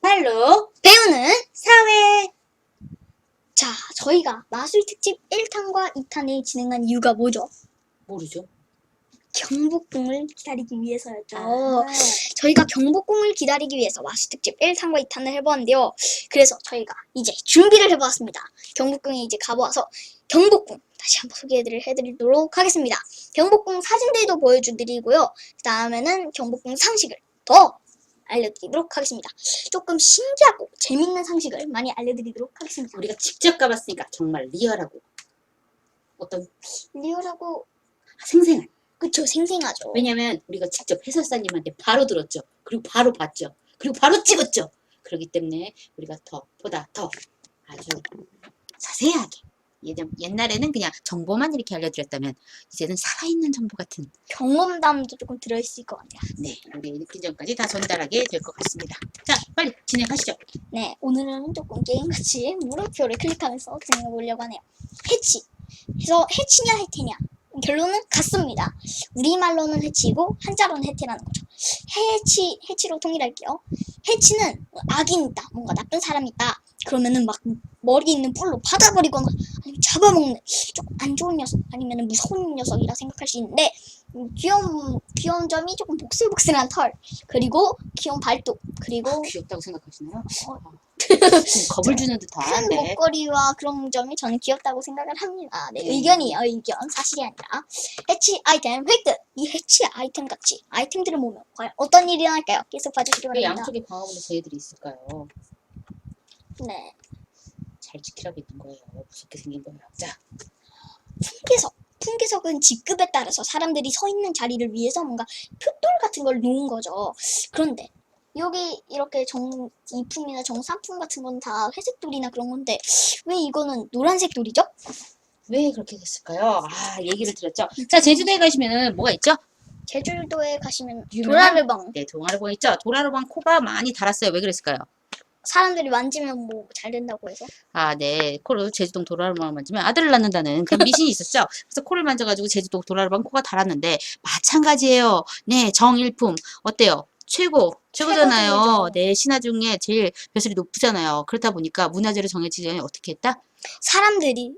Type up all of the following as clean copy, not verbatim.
발로 배우는 사회. 자, 저희가 마술 특집 1탄과 2탄을 진행한 이유가 뭐죠? 모르죠. 경복궁을 기다리기 위해서였죠. 아, 저희가 경복궁을 기다리기 위해서 마술 특집 1탄과 2탄을 해보았는데요. 그래서 저희가 이제 준비를 해보았습니다. 경복궁에 이제 가보아서 경복궁 다시 한번 해드리도록 하겠습니다. 경복궁 사진들도 보여드리고요. 그 다음에는 경복궁 상식을 더 알려드리도록 하겠습니다. 조금 신기하고 재밌는 상식을 많이 알려드리도록 하겠습니다. 우리가 직접 가봤으니까 정말 리얼하고 어떤 리얼하고 생생한. 그쵸, 생생하죠. 왜냐면 우리가 직접 해설사님한테 바로 들었죠. 그리고 바로 봤죠. 그리고 바로 찍었죠. 그렇기 때문에 우리가 보다 더 아주 자세하게. 옛날에는 그냥 정보만 이렇게 알려드렸다면 이제는 살아있는 정보 같은, 경험담도 조금 들어있을 것 같아요. 네, 우리 근전까지 다 전달하게 될 것 같습니다. 자, 빨리 진행하시죠. 네, 오늘은 조금 게임같이 물음표를 클릭하면서 진행해 보려고 하네요. 해치. 그래서 해치냐 해태냐. 결론은 같습니다. 우리말로는 해치이고 한자로는 해태라는 거죠. 해치로 통일할게요. 해치는 악인 있다. 뭔가 나쁜 사람이 있다. 그러면은 막 머리 있는 뿔로 받아버리거나 아니면 잡아먹는 조금 안 좋은 녀석 아니면 무서운 녀석이라 생각할 수 있는데 귀여운 점이 조금 복슬복슬한 털 그리고 귀여운 발톱 그리고 귀엽다고 생각하시나요? 겁을 주는 듯한. 큰 목걸이와 그런 점이 저는 귀엽다고 생각을 합니다. 네, 의견이에요. 의견. 사실이 아니라. 해치 아이템 획득. 이 해치 아이템 같이 아이템들을 모으면 과연 어떤 일이 일어날까요? 계속 봐주시기 왜 바랍니다. 양쪽에 방어문에 저희들이 있을까요? 네. 잘 지키라고 있는 거예요. 무섭게 생긴 거예요. 자, 풍계석. 풍계석은 직급에 따라서 사람들이 서 있는 자리를 위해서 뭔가 표돌 같은 걸 놓은 거죠. 그런데 여기 이렇게 정이품이나 정사품 같은 건 다 회색 돌이나 그런 건데 왜 이거는 노란색 돌이죠? 왜 그렇게 됐을까요? 얘기를 드렸죠. 자, 제주도에 가시면은 뭐가 있죠? 제주도에 가시면 유명한- 도라르방. 네, 도라르방 있죠. 도라르방 코가 많이 달았어요. 왜 그랬을까요? 사람들이 만지면 뭐 잘 된다고 해서. 네. 코를 제주도 도라르방을 만지면 아들을 낳는다는 그런 미신이 있었죠. 그래서 코를 만져가지고 제주도 도라르방 코가 달았는데 마찬가지예요. 네, 정일품 어때요? 최고잖아요. 최고죠. 네, 신화 중에 제일 벼슬이 높잖아요. 그렇다 보니까 문화재로 정해지기 전에 어떻게 했다? 사람들이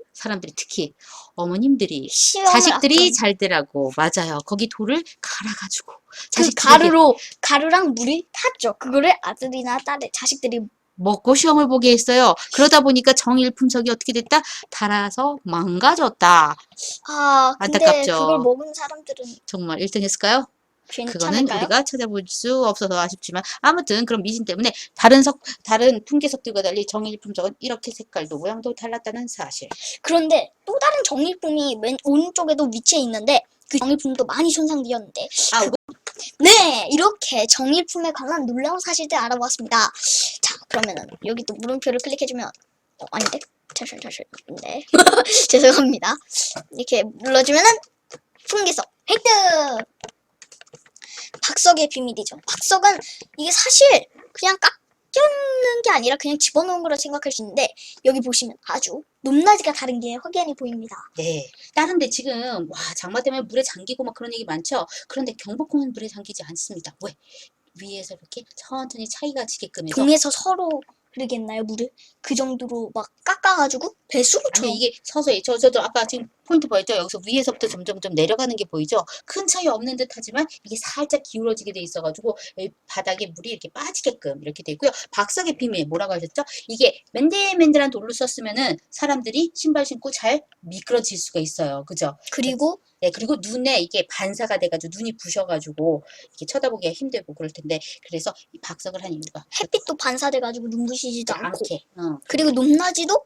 특히 어머님들이 시험을 자식들이 앞둔 잘 되라고. 맞아요. 거기 돌을 갈아가지고 그 자식들에게 가루랑 물이 탔죠. 그거를 아들이나 딸의 자식들이 먹고 시험을 보게 했어요. 그러다 보니까 정일품석이 어떻게 됐다? 달아서 망가졌다. 근데 안타깝죠. 그걸 먹은 사람들은 정말 1등 했을까요? 그거는 괜찮을까요? 우리가 찾아볼 수 없어서 아쉽지만 아무튼 그런 미신 때문에 다른 풍계석들과 달리 정일품석은 이렇게 색깔도 모양도 달랐다는 사실. 그런데 또 다른 정일품이 맨 오른쪽에도 위치해 있는데 그 정일품도 많이 손상되었는데 네, 이렇게 정일품에 관한 놀라운 사실들 알아보았습니다. 자, 그러면은 여기 또 물음표를 클릭해주면 아닌데? 잠시만 네. 죄송합니다. 이렇게 눌러주면은 풍계석 획득! 박석의 비밀이죠. 박석은 이게 사실 그냥 깎여있는 게 아니라 그냥 집어넣은 거라 생각할 수 있는데 여기 보시면 아주 높낮이가 다른 게 확연히 보입니다. 네. 다른데 지금 장마 때문에 물에 잠기고 막 그런 얘기 많죠. 그런데 경복궁은 물에 잠기지 않습니다. 왜? 위에서 이렇게 천천히 차이가 지게끔 해서 동에서 서로 흐르겠나요, 물을? 그 정도로 막 깎아가지고 배수로처럼. 아니 이게 서서히 저도 아까 지금 포인트 보였죠? 여기서 위에서부터 점점 내려가는 게 보이죠? 큰 차이 없는 듯 하지만 이게 살짝 기울어지게 돼 있어가지고 여기 바닥에 물이 이렇게 빠지게끔 이렇게 돼 있고요. 박석의 비밀 뭐라고 하셨죠? 이게 맨들맨들한 돌로 썼으면은 사람들이 신발 신고 잘 미끄러질 수가 있어요. 그죠? 그리고 네, 그리고 눈에 이게 반사가 돼가지고 눈이 부셔가지고 이렇게 쳐다보기가 힘들고 그럴 텐데 그래서 이 박석을 한 이유가 햇빛도 반사돼가지고 눈부시지도 않고 않게. 그리고 높낮이도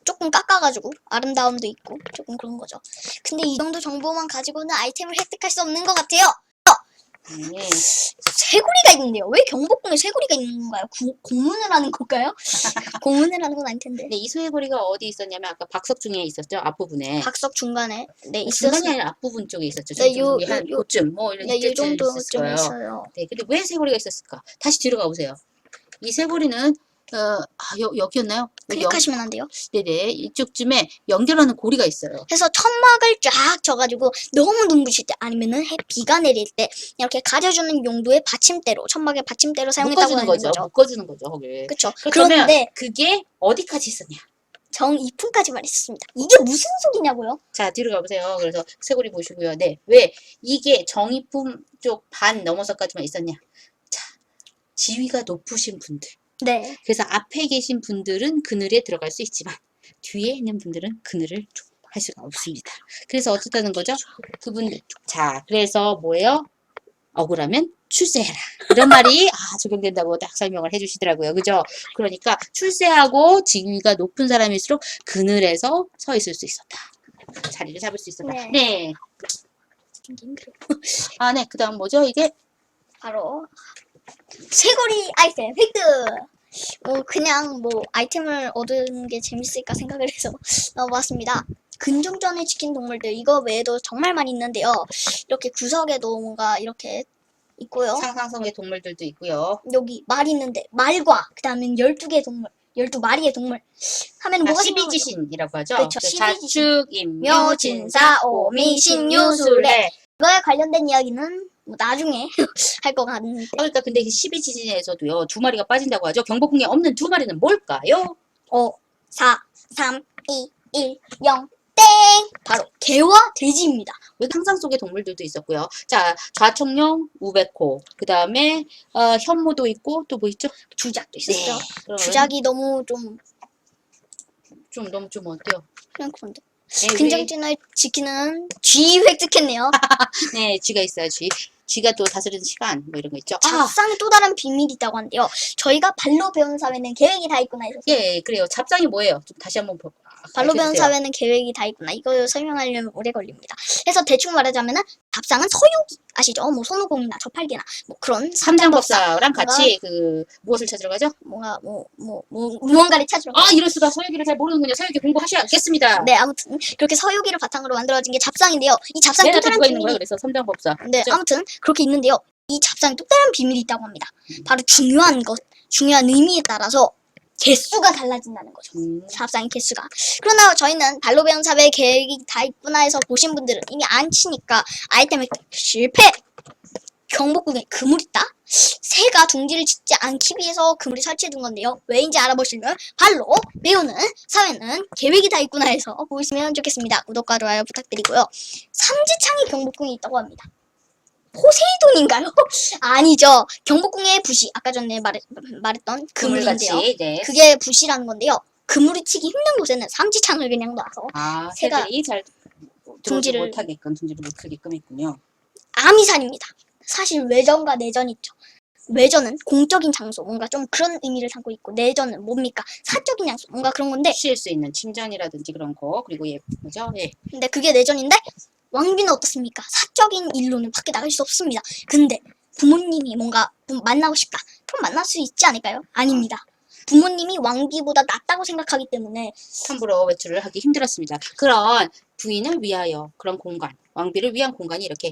조금 깎아가지고 아름다움도 있고 조금 그런 거죠. 근데 이 정도 정보만 가지고는 아이템을 획득할 수 없는 것 같아요. 네. 쇠고리가 있는데요. 왜 경복궁에 쇠고리가 있는 건가요? 고문을 하는 걸까요? 고문을 하는 건 아닐 텐데. 네, 이 소해고리가 어디 있었냐면 아까 박석 중에 있었죠. 앞부분에. 박석 중간에 네 중간이 있었어요. 아니라 앞부분 쪽에 있었죠. 네, 여기 한 요쯤 뭐 이런 네, 이 이때쯤 정도 있었을 좀 거예요. 있어요. 네, 근데 왜 쇠고리가 있었을까? 다시 뒤로 가보세요. 이 쇠고리는 여기였나요? 클릭하시면 안 돼요. 네네. 이쪽쯤에 연결하는 고리가 있어요. 해서 천막을 쫙 쳐가지고 너무 눈부실 때 아니면은 비가 내릴 때 이렇게 가려주는 용도의 받침대로 천막의 받침대로 사용했다고 묶어주는 하는 거죠. 거죠. 묶어주는 거죠, 거기. 그쵸. 그렇다면 그런데 그게 어디까지 있었냐? 정이품까지만 있었습니다. 이게 무슨 소리냐고요? 자, 뒤로 가보세요. 그래서 쇄골이 보시고요. 네. 왜 이게 정의품 쪽 반 넘어서까지만 있었냐? 자, 지위가 높으신 분들. 네. 그래서 앞에 계신 분들은 그늘에 들어갈 수 있지만 뒤에 있는 분들은 그늘을 할 수가 없습니다. 그래서 어떻다는 거죠? 그분들. 자, 그래서 뭐예요? 억울하면 출세해라. 이런 말이 적용된다고 딱 설명을 해주시더라고요. 그죠? 그러니까 출세하고 직위가 높은 사람일수록 그늘에서 서 있을 수 있었다. 자리를 잡을 수 있었다. 네. 네. 힘들어. 네. 그 다음 뭐죠? 이게 바로 쇄골이 아이템 획득. 그냥 아이템을 얻은 게 재밌을까 생각을 해서 넣어봤습니다. 근종전을 지킨 동물들 이거 외에도 정말 많이 있는데요. 이렇게 구석에도 뭔가 이렇게 있고요. 상상성의 동물들도 있고요. 여기 말 있는데 말과 그 다음에 12개의 동물 12마리의 동물 하면 뭐가 생각나죠? 12지신이라고 하죠. 그렇죠. 그 12지신. 자축, 임묘, 진사, 오미, 신유, 술래. 술래. 이거에 관련된 이야기는 나중에 할 것 같은데 그러니까 근데 12지신에서도요. 두 마리가 빠진다고 하죠. 경복궁에 없는 두 마리는 뭘까요? 5, 4, 3, 2, 1, 0, 땡! 바로 개와 돼지입니다. 상상 속의 동물들도 있었고요. 자, 좌청룡, 우베코. 그 다음에 현무도 있고 또 뭐 있죠? 주작도 있었죠. 그러면 주작이 너무 좀 너무 좀 어때요? 그냥 그런데. 네, 근정진을 지키는 쥐 획득했네요. 네, 쥐가 있어요. 쥐가 또 다스리는 시간 뭐 이런 거 있죠. 잡상에 또 다른 비밀이 있다고 하는데요. 저희가 발로 배운 사회는 계획이 다 있구나 해서 예, 그래요. 잡상이 뭐예요? 좀 다시 한번 발로 배운 가르쳐주세요. 사회는 계획이 다 있구나. 이거 설명하려면 오래 걸립니다. 그래서 대충 말하자면은 잡상은 서유기 아시죠? 뭐 손오공이나 저팔계나 뭐 그런 삼장법사랑 같이 무엇을 찾으러 가죠? 뭔가 무언가를 찾으러 이럴 수가. 서유기를 잘 모르는군요. 서유기 공부하셔야겠습니다. 네, 아무튼 그렇게 서유기를 바탕으로 만들어진 게 잡상인데요. 이 잡상에 또 내가 다른 누가 있는 거야? 비밀이 그래서 삼장법사. 네, 그죠? 아무튼 그렇게 있는데요. 이 잡상에 또 다른 비밀이 있다고 합니다. 바로 중요한 의미에 따라서 개수가 달라진다는 거죠. 잡상의 개수가. 그러나 저희는 발로 배운 사회의 계획이 다 있구나 해서 보신 분들은 이미 안 치니까 아이템 획득 실패! 경복궁에 그물 있다? 새가 둥지를 짓지 않기 위해서 그물을 설치해둔 건데요. 왜인지 알아보시면 발로 배우는 사회는 계획이 다 있구나 해서 보시면 좋겠습니다. 구독과 좋아요 부탁드리고요. 삼지창이 경복궁에 있다고 합니다. 포세이돈인가요? 아니죠. 경복궁의 부시 아까 전에 말했던 그물인데요. 그물같이. 네. 그게 부시라는 건데요. 그물이 치기 힘든 곳에는 삼지창을 그냥 놔서 새가 새들이 잘 들어오지 못하게끔 둥지를 못 크게끔 했군요. 아미산입니다. 사실 외전과 내전이 있죠. 외전은 공적인 장소, 뭔가 좀 그런 의미를 담고 있고 내전은 뭡니까? 사적인 장소, 뭔가 그런 건데 쉴 수 있는 침전이라든지 그런 거. 그리고 뭐죠? 예. 근데 그게 내전인데 왕비는 어떻습니까? 사적인 일로는 밖에 나갈 수 없습니다. 근데 부모님이 뭔가 만나고 싶다. 그럼 만날 수 있지 않을까요? 아닙니다. 부모님이 왕비보다 낫다고 생각하기 때문에 함부로 외출을 하기 힘들었습니다. 그런 부인을 위하여 그런 공간, 왕비를 위한 공간이 이렇게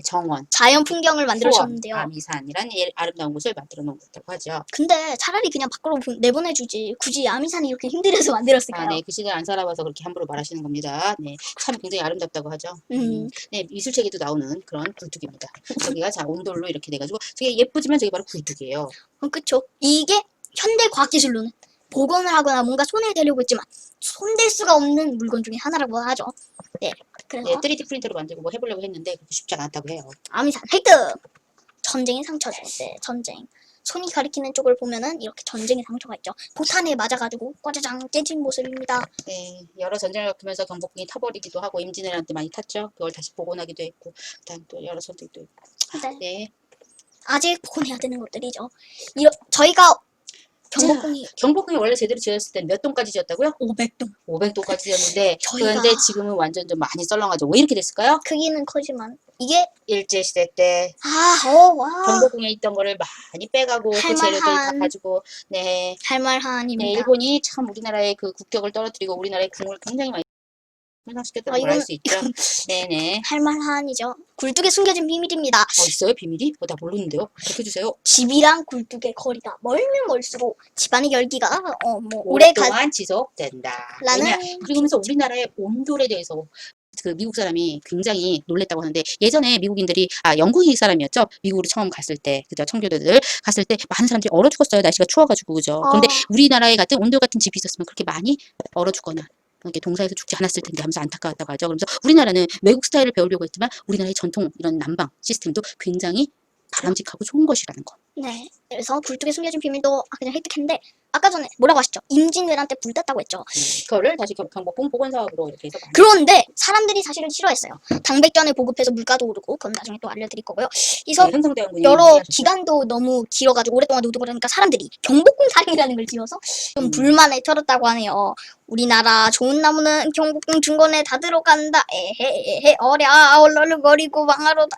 정원, 자연 풍경을 만들어주셨는데요. 아미산이란 아름다운 곳을 만들어 놓은 것이라고 하죠. 근데 차라리 그냥 밖으로 내보내주지. 굳이 아미산이 이렇게 힘들어서 만들었을까요? 네, 그 시대 안 살아봐서 그렇게 함부로 말하시는 겁니다. 네, 참 굉장히 아름답다고 하죠. 네, 미술책에도 나오는 그런 굴뚝입니다. 여기가 온돌로 이렇게 돼가지고 되게 예쁘지만 저게 바로 굴뚝이에요. 그쵸. 이게 현대 과학기술로는 복원을 하거나 뭔가 손에 대려고 했지만 손댈 수가 없는 물건 중에 하나라고 하죠. 네, 그래서 3D 프린터로 만들고 뭐 해보려고 했는데 그렇게 쉽지 않았다고 해요. 아미산 획득! 전쟁의 상처죠. 네, 전쟁. 손이 가리키는 쪽을 보면은 이렇게 전쟁의 상처가 있죠. 포탄에 맞아가지고 꽈자장 깨진 모습입니다. 네, 여러 전쟁을 겪으면서 경복궁이 타버리기도 하고 임진왜란 때 많이 탔죠. 그걸 다시 복원하기도 했고, 그다음 또 여러 선택도 있고. 네. 아직 복원해야 되는 것들이죠. 저희가 경복궁이 원래 제대로 지었을 때 몇 동까지 지었다고요? 500동. 500동까지 지었는데 그런데 지금은 완전 좀 많이 썰렁하죠. 왜 이렇게 됐을까요? 크기는 커지만 이게 일제시대 때 와. 경복궁에 있던 거를 많이 빼가고 그 재료들 다 가지고 할만한입니다. 일본이 참 우리나라의 그 국격을 떨어뜨리고 우리나라의 궁을 굉장히 많이 현상시켰다고 알 수 있죠. 네네. 할만한이죠. 굴뚝에 숨겨진 비밀입니다. 있어요 비밀이? 나 모르는데요. 밝혀주세요. 집이랑 굴뚝의 거리가 멀면 멀수록 집안의 열기가 오래 오랫동안 지속된다. 라는 왜냐? 그러면서 우리나라의 온돌에 대해서 그 미국 사람이 굉장히 놀랬다고 하는데 예전에 미국인들이 영국인 사람이었죠. 미국으로 처음 갔을 때 그죠 청교도들 갔을 때 많은 사람들이 얼어 죽었어요. 날씨가 추워가지고 그죠. 그런데 우리나라에 같은 온돌 같은 집이 있었으면 그렇게 많이 얼어 죽거나 이렇게 동사에서 죽지 않았을 텐데 하면서 안타까웠다고 하죠. 그러면서 우리나라는 외국 스타일을 배우려고 했지만 우리나라의 전통 이런 난방 시스템도 굉장히 바람직하고 좋은 것이라는 거. 네. 그래서 굴뚝에 숨겨진 비밀도 그냥 획득했는데 아까 전에 뭐라고 하셨죠? 임진왜란 때 불탔다고 했죠. 그거를 다시 경복궁 복원사업으로 이렇게 해서 그런데 사람들이 사실은 싫어했어요. 당백전을 보급해서 물가도 오르고 그건 나중에 또 알려드릴 거고요. 그래서 흥성대원군이 여러 기간도 너무 길어가지고 오랫동안 노고 그러니까 사람들이 경복궁 살인이라는 걸 지어서 좀 불만을 털었다고 하네요. 우리나라 좋은 나무는 경복궁 중건에 다 들어간다. 에헤 어랴 얼얼거리고 망하로다.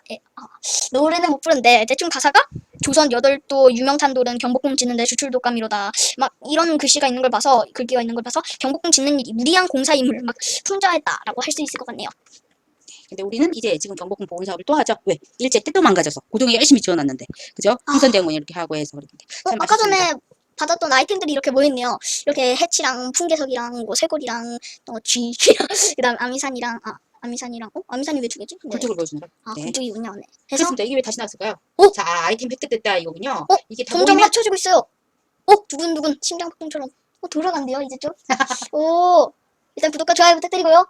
노래는 못 부른데 대충 가사가 조선 여덟도 유명탄 돌은 경복궁 짓는데 주출독감이로다. 막 이런 글씨가 있는 걸 봐서 글귀가 있는 걸 봐서 경복궁 짓는 일이 무리한 공사임을 막 풍자했다라고 할 수 있을 것 같네요. 근데 우리는 이제 지금 경복궁 복원 사업을 또 하죠. 왜? 일제 때 또 망가져서 고종이 열심히 지어놨는데 그죠? 흥선대원군이 이렇게 하고 해서 그랬는데 참 아까 아쉽습니다. 전에 받았던 아이템들이 이렇게 모였네요. 이렇게 해치랑 풍계석이랑 뭐 쇠고리랑 쥐랑 그다음 아미산이랑 아미산이 왜 두 개지? 네. 굴뚝을 보여주는 거. 네. 굴뚝이군요. 네. 해서 그렇습니다. 이게 왜 다시 나왔을까요? 어? 자, 아이템 획득됐다 이거군요. 이게 다 점점 모이면 합쳐지고 있어요. 두근두근 심장박동처럼 돌아간대요 이제 좀. 오, 일단 구독과 좋아요 부탁드리고요.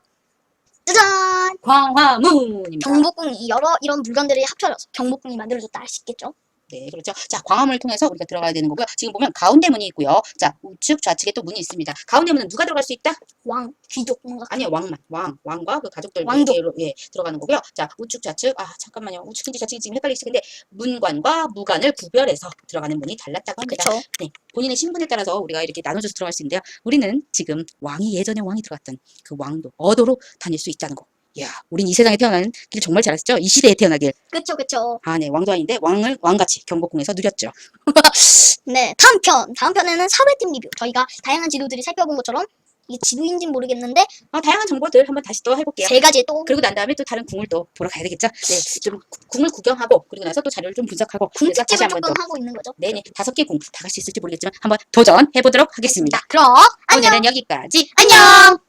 짜잔! 광화문입니다. 경복궁이 여러 이런 물건들이 합쳐져서 경복궁이 만들어졌다 할 수 있겠죠. 네, 그렇죠. 자, 광화문을 통해서 우리가 들어가야 되는 거고요. 지금 보면 가운데 문이 있고요. 자, 우측 좌측에 또 문이 있습니다. 가운데 문은 누가 들어갈 수 있다? 왕, 귀족 뭔가. 아니요, 왕만. 왕과 그 가족들 왕도. 예, 들어가는 거고요. 자, 우측 좌측. 잠깐만요. 우측인지 좌측인지 지금 헷갈리기 시작했는데 문관과 무관을 구별해서 들어가는 문이 달랐다고 합니다. 그렇죠. 네, 본인의 신분에 따라서 우리가 이렇게 나눠져서 들어갈 수 있는데요. 우리는 지금 예전에 왕이 들어갔던 그 왕도 어도로 다닐 수 있다는 거. 이야, 우린 이 세상에 태어나는 길 정말 잘했죠? 이 시대에 태어나길. 그쵸. 네, 왕도 아닌데 왕같이 경복궁에서 누렸죠. 네, 다음 편에는 사회팀 리뷰. 저희가 다양한 지도들이 살펴본 것처럼 이게 지도인지는 모르겠는데 다양한 정보들 한번 다시 또 해볼게요. 3가지의 또 그리고 난 다음에 또 다른 궁을 또 보러 가야 되겠죠? 네, 좀 궁을 구경하고 그리고 나서 또 자료를 좀 분석하고 궁 그래서 다시 특집을 한번 조금 또 하고 있는 거죠. 네네 5개 궁 다 갈 수 있을지 모르겠지만 한번 도전해보도록 하겠습니다. 그럼 안녕. 오늘은 여기까지. 안녕.